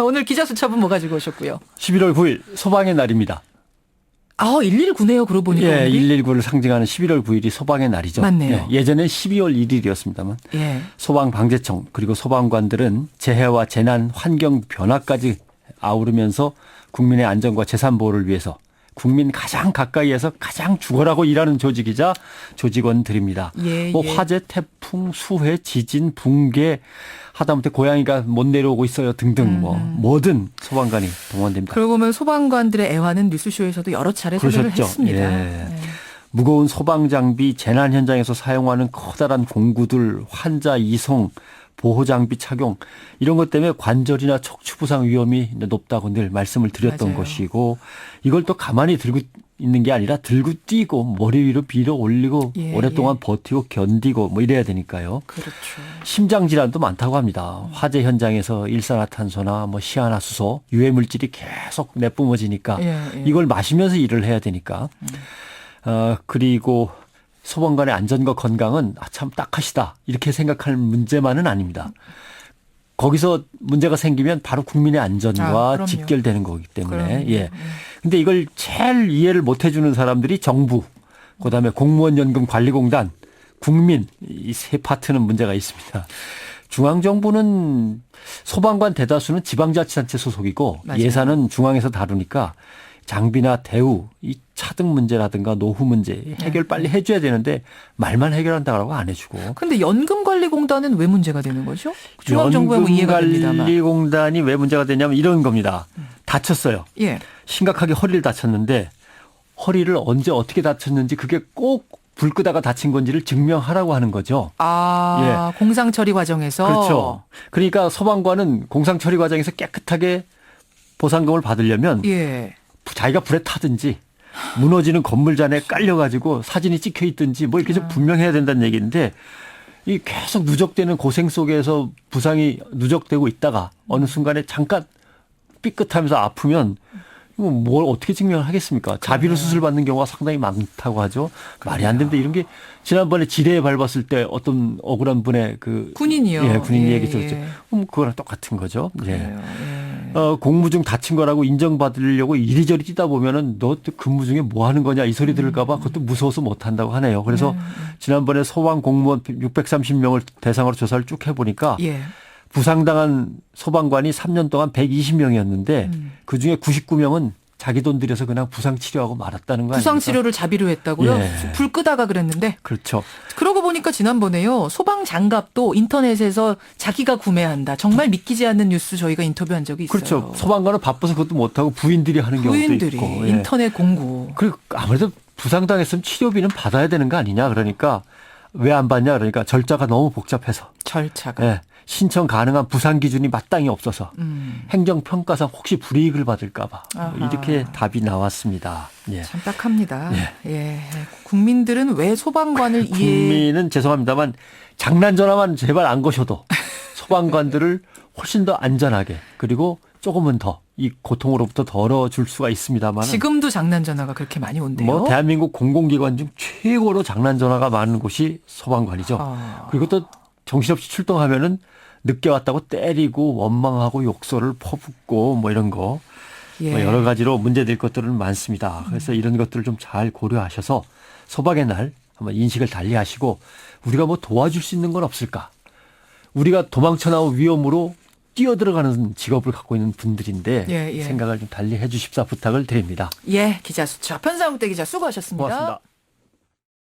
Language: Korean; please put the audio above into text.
오늘 기자 수첩은 뭐 가지고 오셨고요? 11월 9일 소방의 날입니다. 119네요. 그러고 보니까. 예, 119를 상징하는 11월 9일이 소방의 날이죠. 맞네요. 예, 예전엔 12월 1일이었습니다만 예. 소방방재청 그리고 소방관들은 재해와 재난, 환경 변화까지 아우르면서 국민의 안전과 재산 보호를 위해서 국민 가장 가까이에서 가장 죽어라고 일하는 조직이자 조직원들입니다. 예, 뭐 예. 화재, 태풍, 수해, 지진, 붕괴 하다못해 고양이가 못 내려오고 있어요 등등 뭐든 소방관이 동원됩니다. 그러고 보면 소방관들의 애환은 뉴스쇼에서도 여러 차례 소개를 그러셨죠. 했습니다. 예. 무거운 소방 장비, 재난 현장에서 사용하는 커다란 공구들, 환자 이송, 보호 장비 착용 이런 것 때문에 관절이나 척추 부상 위험이 높다고 늘 말씀을 드렸던 맞아요. 것이고 이걸 또 가만히 들고 있는 게 아니라 들고 뛰고 머리 위로 밀어 올리고 예, 오랫동안 예. 버티고 견디고 뭐 이래야 되니까요. 그렇죠. 심장 질환도 많다고 합니다. 화재 현장에서 일산화탄소나 뭐 시아나수소, 유해 물질이 계속 내뿜어지니까 예, 예. 이걸 마시면서 일을 해야 되니까. 그리고 소방관의 안전과 건강은 참 딱하시다 이렇게 생각할 문제만은 아닙니다. 거기서 문제가 생기면 바로 국민의 안전과 그럼요. 직결되는 거기 때문에. 그럼요. 예. 근데 이걸 제일 이해를 못 해주는 사람들이 정부, 그다음에 공무원연금관리공단, 국민 이 세 파트는 문제가 있습니다. 중앙정부는 소방관 대다수는 지방자치단체 소속이고 맞아요. 예산은 중앙에서 다루니까 장비나 대우, 이 차등 문제라든가 노후 문제 해결 빨리 해줘야 되는데 말만 해결한다고 안 해주고. 근데 연금관리공단은 왜 문제가 되는 거죠? 중앙정부에 뭐 이해가 됩니다만. 연금관리공단이 왜 문제가 되냐면 이런 겁니다. 다쳤어요. 예. 심각하게 허리를 다쳤는데 허리를 언제 어떻게 다쳤는지 그게 꼭 불 끄다가 다친 건지를 증명하라고 하는 거죠. 공상 처리 과정에서. 그렇죠. 그러니까 소방관은 공상 처리 과정에서 깨끗하게 보상금을 받으려면 예. 자기가 불에 타든지 무너지는 건물잔에 깔려가지고 사진이 찍혀 있든지 뭐 이렇게 좀 분명해야 된다는 얘기인데 이 계속 누적되는 고생 속에서 부상이 누적되고 있다가 어느 순간에 잠깐 삐끗하면서 아프면 이거 뭘 어떻게 증명을 하겠습니까? 자비로 수술 받는 경우가 상당히 많다고 하죠. 말이 안 됩니다. 이런 게 지난번에 지뢰에 밟았을 때 어떤 억울한 분의 그 군인이요. 예, 군인 예, 얘기 들었죠. 예. 그거랑 똑같은 거죠. 예. 그래요. 예. 공무 중 다친 거라고 인정받으려고 이리저리 뛰다 보면은 너 근무 중에 뭐 하는 거냐 이 소리 들을까 봐 그것도 무서워서 못 한다고 하네요. 그래서 지난번에 소방 공무원 630명을 대상으로 조사를 쭉 해보니까 예. 부상당한 소방관이 3년 동안 120명이었는데 그중에 99명은 자기 돈 들여서 그냥 부상 치료하고 말았다는 거 아닙니까? 부상 치료를 자비로 했다고요? 예. 불 끄다가 그랬는데. 그렇죠. 그러고 보니까 지난번에요. 소방 장갑도 인터넷에서 자기가 구매한다. 정말 믿기지 않는 뉴스 저희가 인터뷰한 적이 있어요. 그렇죠. 소방관은 바빠서 그것도 못하고 부인들이 하는 경우도 부인들이 있고. 예. 인터넷 공고. 그리고 아무래도 부상당했으면 치료비는 받아야 되는 거 아니냐. 그러니까 왜 안 받냐. 그러니까 절차가 너무 복잡해서. 절차가. 예. 신청 가능한 부상 기준이 마땅히 없어서 행정평가상 혹시 불이익을 받을까 봐 아하. 이렇게 답이 나왔습니다. 예. 참 딱합니다. 예. 국민들은 왜 소방관을 국민은 죄송합니다만 장난 전화만 제발 안 거셔도 소방관들을 훨씬 더 안전하게 그리고 조금은 더 이 고통으로부터 덜어줄 수가 있습니다만 지금도 장난 전화가 그렇게 많이 온대요. 뭐 대한민국 공공기관 중 최고로 장난 전화가 많은 곳이 소방관이죠. 그리고 또 정신없이 출동하면은 늦게 왔다고 때리고 원망하고 욕설을 퍼붓고 뭐 이런 거 예. 뭐 여러 가지로 문제될 것들은 많습니다. 그래서 이런 것들을 좀 잘 고려하셔서 소방의 날 한번 인식을 달리하시고 우리가 뭐 도와줄 수 있는 건 없을까? 우리가 도망쳐 나온 위험으로 뛰어들어가는 직업을 갖고 있는 분들인데 예. 생각을 좀 달리해 주십사 부탁을 드립니다. 예, 기자 수첩. 편상욱대 기자 수고하셨습니다. 고맙습니다.